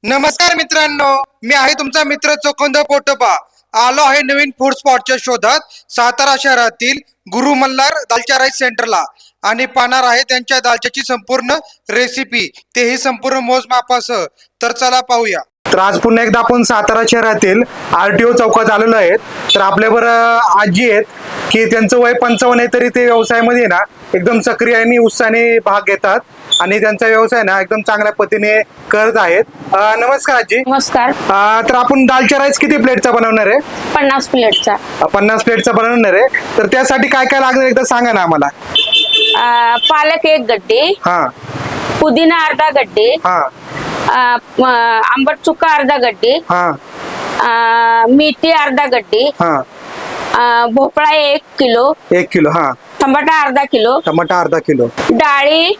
नमस्कार मित्रांनो, मी आहे तुमचा मित्र चोखंद पोटोपा. आलो आहे नवीन फूड स्पॉटच्या शोधात सातारा शहरातील गुरु मल्हार दालचा राईस सेंटरला आणि पाहणार आहे त्यांच्या दालच्याची संपूर्ण रेसिपी, तेही संपूर्ण मोजमापासह. तर चला पाहूया. तर आज पुन्हा एकदा आपण सातारा शहरातील RTO चौकात आलेलो आहेत. तर आपल्याबरोबर आजी आहेत की त्यांचं वय 55 आहे, तरी ते व्यवसायामध्ये ना एकदम सक्रिय आणि उत्साहाने भाग घेतात आणि त्यांचा व्यवसाय ना एकदम चांगल्या पद्धतीने करत आहेत. नमस्कार आजी. नमस्कार. तर आपण दालचा राईस किती प्लेटचा बनवणार आहे? 50 प्लेटचा. 50 प्लेटचा बनवणार आहे. तर त्यासाठी काय काय लागणार एकदा सांगा ना आम्हाला. पालक 1 गड्डी, हा पुदिना अर्धा गड्डी, हा आंबट चुका अर्धा गड्डी, मेथी अर्धा गड्डी, हा भोपळा 1 किलो, 1 किलो, हा टमाटा अर्धा किलो, टमाटा अर्धा किलो, डाळी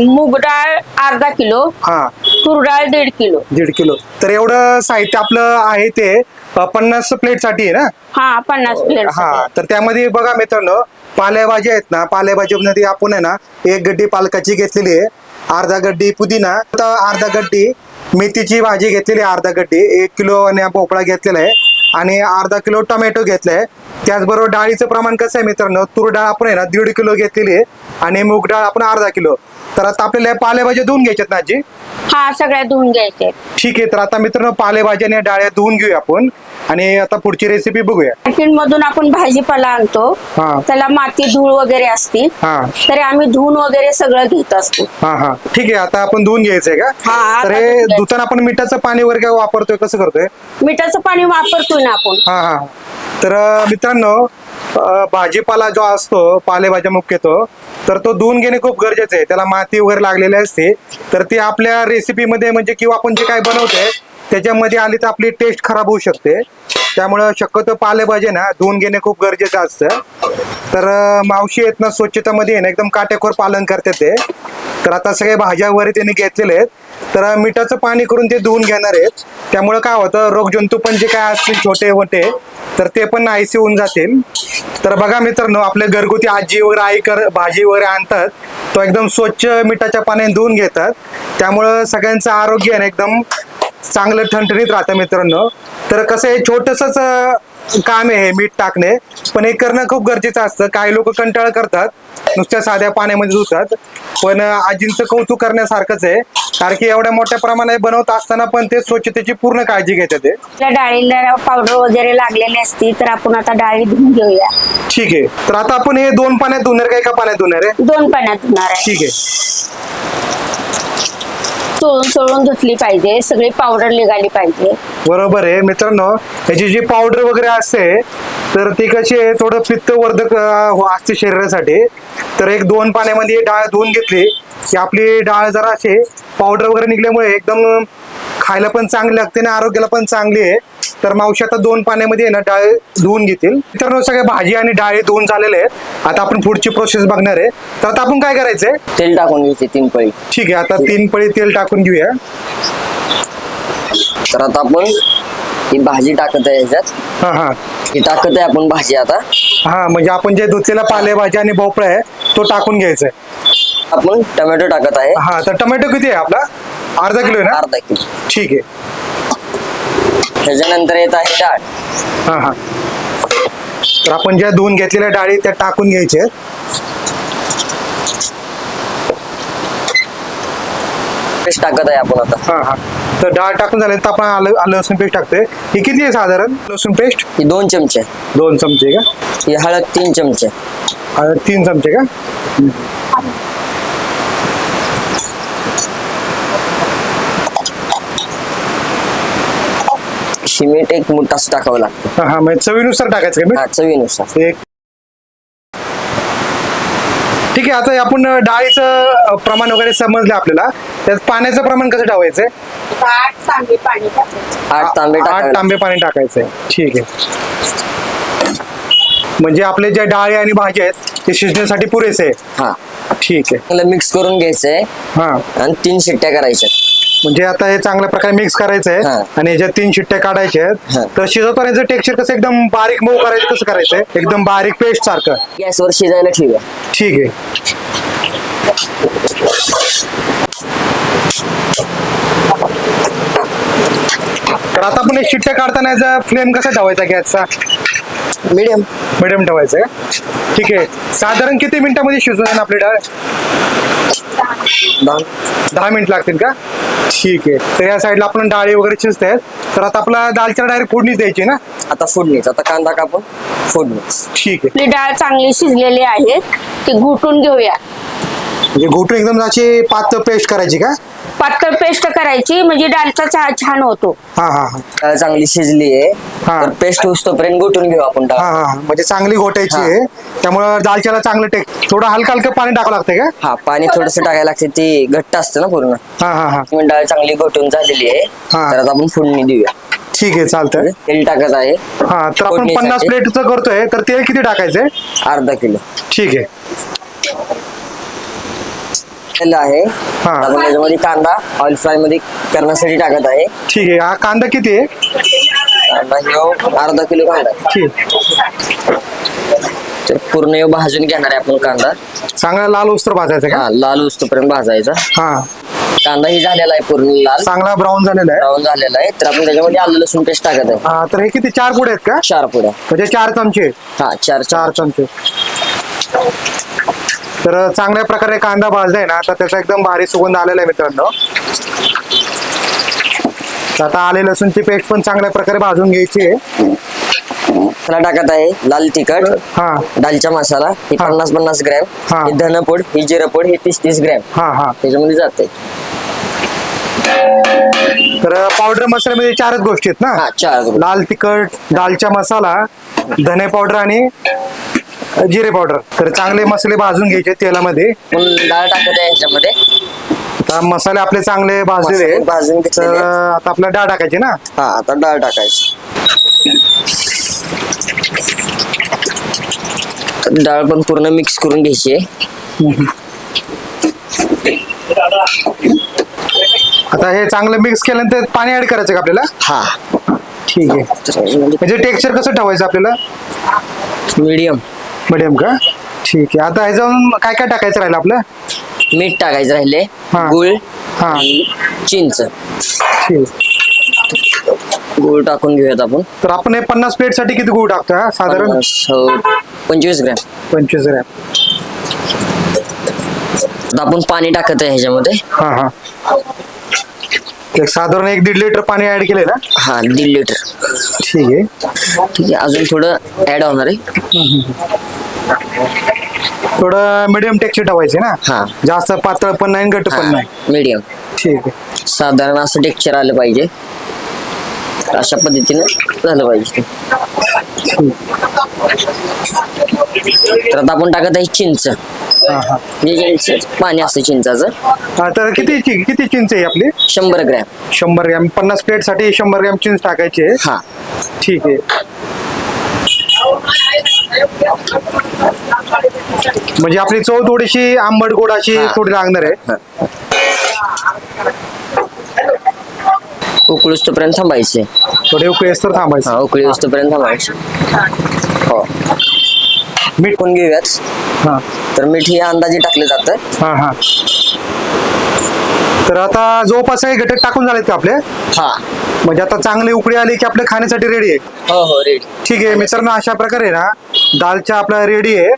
मूग डाळ अर्धा किलो, हा तूर डाळ 1.5 किलो. 1.5 किलो. तर एवढं साहित्य आपलं आहे ते 50 प्लेट साठी आहे ना? हा 50 प्लेट. हा तर त्यामध्ये बघा मित्रांनो, पालेभाजी आहेत ना, पालेभाजीमध्ये आपण आहे ना 1 गड्डी पालकाची घेतलेली आहे, अर्धा गड्डी पुदिना, अर्धा गड्डी मेथीची भाजी घेतलेली आहे, अर्धा गड्डी 1 किलो आणि भोपळा घेतलेला आहे आणि अर्धा किलो टोमॅटो घेतलाय. त्याचबरोबर डाळीचं प्रमाण कसं आहे मित्रांनो, तूर डाळ आपण आहे ना 1.5 किलो घेतलेली आहे आणि मूग डाळ आपण अर्धा किलो. तर आता आपल्याला पालेभाज्या धुवून घ्यायच्यात ना आजी? हा सगळ्या धुवून घ्यायचे. ठीक आहे. तर आता मित्रांनो पालेभाज्या आणि डाळ्या धुवून घेऊया आपण आणि आता पुढची रेसिपी बघूया. मार्केट मधून आपण भाजीपाला आणतो, हा. त्याला माती धूळ वगैरे असते, हा. तरी आम्ही धुवून वगैरे सगळं घेत असतो. हा हा ठीक आहे. आता आपण धुवून घ्यायचंय का? हा, तर आता हे धुवून धुताना आपण मिठाचं पाणी वगैरे काय वापरतोय, कसं करतोय? मिठाचं पाणी वापरतोय ना आपण. हा हा तर मित्रांनो, भाजीपाला जो असतो, पालेभाज्या मुख्यतो, तर तो धुवून घेणे खूप गरजेचं आहे. त्याला माती वगैरे लागलेली असते, तर ती आपल्या रेसिपीमध्ये म्हणजे किंवा आपण जे काय बनवतोय त्याच्यामध्ये आली तर आपली टेस्ट खराब होऊ शकते. त्यामुळं शक्यतो पालेभाज्या ना धुवून घेणे खूप गरजेचं असतं. तर मावशी आहेत ना स्वच्छतामध्ये ना एकदम काटेकोर पालन करते ते. तर आता सगळे भाज्या वगैरे त्यांनी घेतलेले आहेत, तर मिठाचं पाणी करून ते धुवून घेणार आहेत. त्यामुळे काय होतं, रोगजंतू पण जे काय असतील छोटे मोठे, तर ते पण नाहीसे होऊन जातील. तर बघा मित्रांनो, आपले घरगुती आजी वगैरे आई भाजी वगैरे आणतात, तो एकदम स्वच्छ मिठाच्या पाण्याने धुवून घेतात. त्यामुळं सगळ्यांचं आरोग्य आहे ना एकदम चांगलं ठणठणीत राहतं मित्रांनो. तर कसं आहे, छोटसच काम आहे हे मीठ टाकणे, पण हे करणं खूप गरजेचं असतं. काही लोक कंटाळा करतात, नुसत्या साध्या पाण्यामध्ये धुतात, पण आजींचं कौतुक करण्यासारखंच आहे, कारण की एवढ्या मोठ्या प्रमाणात बनवत असताना पण ते स्वच्छतेची पूर्ण काळजी घेतात. ते त्या डाळीला पावडर वगैरे लागलेली असते, तर आपण आता डाळी धुवून घेऊया. ठीक आहे. तर आता आपण हे 2 पाण्यात धुणार का एका पाण्यात धुणार आहे? 2 पाण्यात धुणार आहे. ठीक आहे. चोळून धुतली पाहिजे, सगळी पावडर निघाली पाहिजे. बरोबर आहे मित्रांनो, याची जी पावडर वगैरे असते तर ती कशी आहे, थोडं पित्तवर्धक असते शरीरासाठी. तर 1-2 पाण्यामध्ये डाळ धुवून घेतली की आपली डाळ जरा असे पावडर वगैरे निघल्यामुळे एकदम खायला पण चांगली लागते आणि आरोग्याला पण चांगली आहे. तर मावशी आता 2 पाण्यामध्ये ना डाळ धुवून घेतील. मित्रांनो, सगळ्या भाजी आणि डाळी धुवून झालेले आहेत. आता आपण पुढची प्रोसेस बघणार आहे. तर आता आपण काय करायचंय, तेल टाकून घ्यायचे 3 पळी. ठीक आहे. आता 3 पळी तेल टाकून घेऊया. तर आता आपण ही भाजी टाकत आहे ह्याच्यात. हा हा ही टाकत आहे आपण भाजी आता. हा म्हणजे आपण जे धुतलेला पालेभाजी आणि भोपळा आहे तो टाकून घ्यायचा आहे. आपण टोमॅटो टाकत आहे. हा तर टोमॅटो किती आहे आपला? अर्धा किलो आहे ना? अर्धा किलो. ठीक आहे. त्याच्यानंतर येत आहे डाळ. हा हा तर आपण ज्या धुवून घेतलेल्या डाळी त्या टाकून घ्यायच्या. पेस्ट टाकत आहे आपण आता. हा हा तर डाळ टाकून झाले तर आपण आलं लसूण पेस्ट टाकतोय. ही किती आहे साधारण लसूण पेस्ट? ही 2 चमचे. 2 चमचे का? ही हळद 3 चमचे. 3 चमचे का? मीठ 1 मूठ असं टाकावं लागतं. हा म्हणजे चवीनुसार टाकायचं का मीठ? हा, चवीनुसार. एक. ठीक आहे. आता आपण डाळीचं प्रमाण वगैरे समजलं आपल्याला. त्यात पाण्याचं प्रमाण कसं ठेवायचंय? 8 तांबे पाणी टाकायचं. 8 तांबे 8 टाकावे. तांबे पाणी टाकायचंय. ठीक आहे. म्हणजे आपले जे डाळी आणि भाजी आहेत ते शिजण्यासाठी पुरेसे आहे. हा, ठीक आहे. चांगलं मिक्स करून घ्यायचंय हा आणि 3 शिट्ट्या करायच्या. म्हणजे आता हे चांगल्या प्रकारे मिक्स करायचं आहे हा. आणि याच्यात 3 शिट्ट्या काढायच्या आहेत. हा. तर शिजवताना टेक्स्चर कसं एकदम बारीक मऊ करायचं, कसं करायचंय एकदम बारीक पेस्ट सारखं? गॅसवर शिजायला ठेवूया. ठीक आहे. आता आपण हे शिट्ट्या काढताना याचा फ्लेम कसा ठेवायचा गॅसचा? मीडियम. मिडियम ठेवायचं का? ठीक आहे. साधारण किती मिनिटामध्ये शिजवून आपली डाळ? 10 मिनिट लागतील का? ठीक आहे. तर या साईडला आपण डाळी वगैरे शिजत आहेत. तर आता आपला दालच्या डायरेक्ट फोडणी द्यायची ना? आता फोडणीच. आता कांदा कापून फोडणीच. ठीक आहे. आपली डाळ चांगली शिजलेली आहे, ती घुटून घेऊया. म्हणजे घोटून एकदम अशी पातळ पेस्ट करायची का? पातळ पेस्ट करायची म्हणजे डाळचा छान होतो. हा हा हा डाळ चांगली शिजली आहे. हा. तर पेस्ट होईस्तोपर्यंत घोटून घेऊ आपण डाळ. हा हा म्हणजे चांगली घोटायची आहे. त्यामुळे दालच्याला चांगलं थोडं हलकं हलकं पाणी टाकावं लागतंय का? हा, पाणी थोडस टाकायला लागते. ती घट्ट असतं ना पूर्ण. हा हा हा मग डाळ चांगली घोटून झालेली आहे. हा. तर आता आपण फोडणी देऊया. ठीक आहे, चालतंय. तेल टाकत आहे. हा, तर आपण फोडणीसाठी 50 प्लेटचं करतोय, तर तेल किती टाकायचंय? अर्धा किलो ठीक आहे. तेल आहे. हा. आपण त्याच्यामध्ये कांदा ऑइल फ्राय मध्ये करण्यासाठी टाकत आहे. ठीक आहे. हा कांदा किती आहे? कांदा हे अर्धा किलो कांदा आहे. ठीक. तर पूर्ण हे भाजून घेणार आहे आपण कांदा. चांगला लाल उस्तर भाजायचा का? हा, लाल होईस्तोपर्यंत भाजायचा. हा, कांदा ही झालेला आहे पूर्ण लाल चांगला ब्राऊन झालेला आहे. ब्राऊन झालेला आहे. तर आपण त्याच्यामध्ये आलं लसूण पेस्ट टाकत आहे. हा, तर हे किती 4 पुढे आहेत का? 4 पुड्या. म्हणजे 4 चमचे. हा, 4 4 चमचे. तर चांगल्या प्रकारे कांदा भाजलाय ना, तर त्याचा एकदम भारी सुगंध आलेला आहे मित्रांनो. तर आता आले लसूणची पेस्ट पण चांगल्या प्रकारे भाजून घ्यायची आहे. त्याला टाकत आहे लाल तिखट, हा दालचा मसाला ही हा. 50-50 ग्रॅम, हा. ही धनपूड, ही जिरपूड, ही 30-30 ग्रॅम हा हा त्याच्यामध्ये जाते. तर पावडर मसाल्यामध्ये 4च गोष्टी आहेत ना? हा, 4 लाल तिखट, दालचा मसाला, धने पावडर आणि जिरे पावडर. तर चांगले मसाले भाजून घ्यायचे तेलामध्ये. पण डाळ टाकत आहे ह्याच्यामध्ये. आता मसाले आपले चांगले भाजलेले मसाले आहेत. भाजून तर घेतलेले आहेत. आता आपल्याला डाळ टाकायची ना? हा, आता डाळ टाकायची. तर डाळ पण पूर्ण मिक्स करून घ्यायची आहे. आता हे चांगलं मिक्स केल्यानंतर पाणी ऍड करायचं का आपल्याला? हा, ठीक आहे. म्हणजे टेक्स्चर कसं ठेवायचं आपल्याला? मीडियम. मिडियम का? ठीक आहे. आता ह्याच्यावरून काय काय टाकायचं राहिलं आपलं? मीठ टाकायचं राहिले, हा. गुळ हा, आणि चिंच. ठीक. गुळ टाकून घेऊयात आपण. तर आपण हे 50 प्लेट साठी किती गूळ टाकतो? हा, साधारण 25 ग्रॅम. 25 ग्रॅम. आता आपण पाणी टाकत आहे ह्याच्यामध्ये. हा हा एक साधारण 1-1.5 लिटर पाणी ऍड केलंय ना? हा, 1.5 लिटर. ठीक आहे. ठीक आहे, अजून थोडं ऍड होणार आहे. थोडं मिडियम टेक्स्चर ठेवायचे ना? हा. जास्त पातळ पण नाही, घट्ट पण नाही. मीडियम. ठीक आहे. साधारण असं टेक्स्चर आलं पाहिजे. अशा पद्धतीने झालं पाहिजे. तर आता आपण टाकत आहे चिंच. हा हा पाणी असतं चिंचाचं. हा, तर किती चिंच आहे आपली? 100 ग्रॅम. 100 ग्रॅम. 50 प्लेट साठी 100 ग्रॅम चिंच टाकायची आहे. हा. ठीक आहे. म्हणजे आपली चव थोडीशी आंबट गोड अशी हा. थोडी लागणार आहे. उकळूस तोपर्यंत थांबायचे. थोडे उकळी असतं थांबायचं. हा, उकळी तोपर्यंत थांबायचे. हो. मीठ पण घेऊयाच. हा तर मीठ हे अंदाजे टाकलं जातं. हा हा तर आता जवळपास हे घटक टाकून झालेत का आपले? हा. म्हणजे आता चांगली उकळी आली की आपल्या खाण्यासाठी रेडी आहे. हो हो, रेडी. ठीक आहे मित्रांनो, अशा प्रकारे ना दालचा आपला रेडी आहे.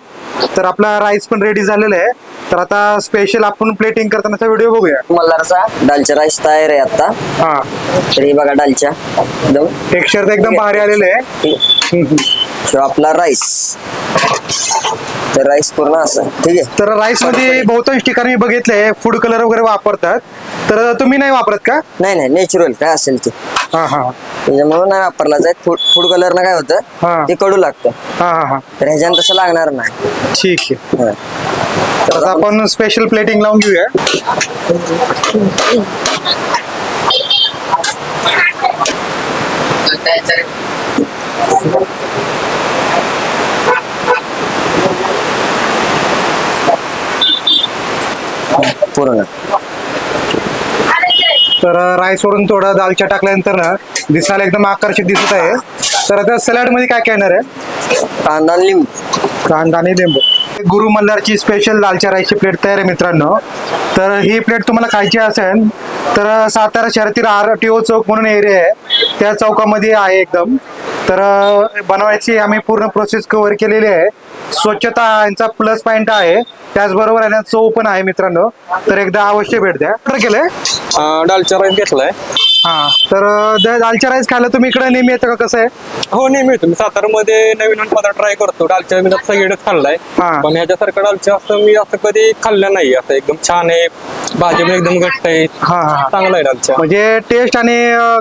तर आपला राईस पण रेडी झालेला आहे. तर आता स्पेशल आपण प्लेटिंग करतानाचा व्हिडिओ बघूया. मल्हारचा दालचा राईस तयार आहे आता. हा, तर हे बघा दालचा एकदम. टेक्स्चर तर एकदम भारी आलेलं आहे. तो आपला राईस. तर राईस पूर्ण असं. ठीक आहे. तर राईस मध्ये बहुतांश ठिकाणी बघितलंय फूड कलर वगैरे वापरतात. तर तुम्ही नाही वापरत का? नाही नाही, नॅचरल काय असेल ते. हा हा त्याच्यामुळे नाही वापरला जात. फूड कलर ना काय हा. होतं, ते कडू लागतं. हा हा हा तर ह्याच्यानं तसं लागणार नाही. ठीक आहे. हा. तर आता आपण स्पेशल प्लेटिंग लावून घेऊया. पूर्ण. तर राईस वरून थोडा दालचा टाकल्यानंतर ना दिसायला एकदम आकर्षक दिसत आहे. तर आता सॅलड मध्ये काय काय येणार आहे? कांदा आणि लिंबू. कांदा आणि लिंबू. गुरु मल्हारची स्पेशल दालच्या राईसची प्लेट तयार आहे मित्रांनो. तर ही प्लेट तुम्हाला खायची असेल तर सातारा शहरातील RTO चौक म्हणून एरिया आहे, त्या चौकामध्ये आहे एकदम. तर बनवायची आम्ही पूर्ण प्रोसेस कव्हर केलेली आहे. स्वच्छता यांचा प्लस पॉइंट आहे, त्याचबरोबर यांना चव पण आहे मित्रांनो. तर एकदा अवश्य भेट द्या. ऑर्डर केलंय दालचा राईस घेतलाय. हा, तर दालच्या राईस खायला तुम्ही इकडे नेहमी येतं का, कसं आहे? हो नेहमी येतो मी सातारमध्ये नवीन नवीन पदार्थ ट्राय करतो. दालच्या मी सगळीकडेच खाल्लाय, हा. पण ह्याच्यासारखं दालच्या असं मी असं कधी खाल्लं नाही. असं एकदम छान आहे, भाजी पण एकदम घट्ट आहे, हा हा. चांगला आहे दालच्या. म्हणजे टेस्ट आणि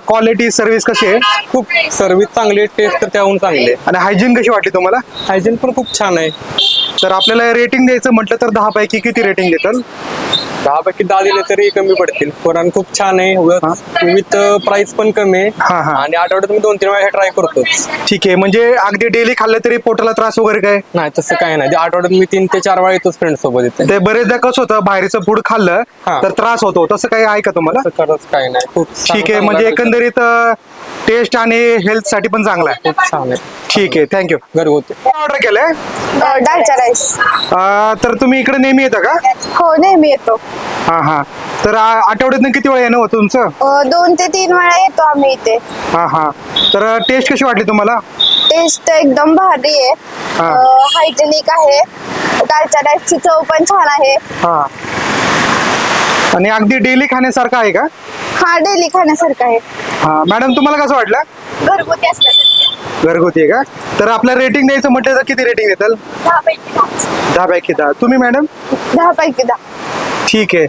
क्वालिटी सर्व्हिस कशी आहे खूप सर्व्हिस चांगली आहे, टेस्ट तर त्याहून चांगली आहे. आणि हायजीन कशी वाटली तुम्हाला? हायजीन पण खूप छान आहे. तर आपल्याला रेटिंग द्यायचं म्हटलं तर 10 पैकी किती रेटिंग देताल? 10 पैकी 10 दिले तरी कमी पडतील. कारण खूप छान आहे, विथ प्राइस पण कमी आहे. हा, हा. आणि आठवड्यात मी 2-3 वेळा ट्राय करतो. ठीक आहे, म्हणजे अगदी डेली खाल्लं तरी पोटाला त्रास वगैरे काय? नाही तसं काही नाही. आठवड्यात मी 3 ते 4 वेळा येतोच फ्रेंड सोबत इथे. ते बरेचदा कसं होतं, बाहेरचं फूड खाल्लं हा. तर त्रास होतो, तसं काही आहे का तुम्हाला? तसं खरंच काही नाही. खूप ठीक आहे, म्हणजे एकंदरीत टेस्ट आणि हेल्थ साठी पण चांगला आहे. खूप छान आहे. ठीक आहे, थँक्यू. घरगुती. ऑर्डर केलंय दालचा राईस. तर तुम्ही इकडे नेहमी येता का? हो नेहमी येतो. हा हा. तर आठवड्यातनं किती वेळा येणं होतं तुमचं? 2 ते 3 वेळा येतो आम्ही इथे. हा हा. तर टेस्ट कशी वाटली तुम्हाला? टेस्ट एकदम भारी आहे, हा. हायजेनिक आहे. दालच्या राईसची चव पण छान आहे. हा. आणि अगदी डेली खाण्यासारखं आहे का? हा डेली खाण्यासारखं आहे, हा. मॅडम तुम्हाला कसं वाटलं? घरगुती असल्यासारखं. घरगुती आहे का? तर आपलं रेटिंग द्यायचं म्हटलं तर किती रेटिंग देताल? 10 पैकी 10. 10 पैकी 10. तुम्ही मॅडम? 10 पैकी 10. ठीक आहे.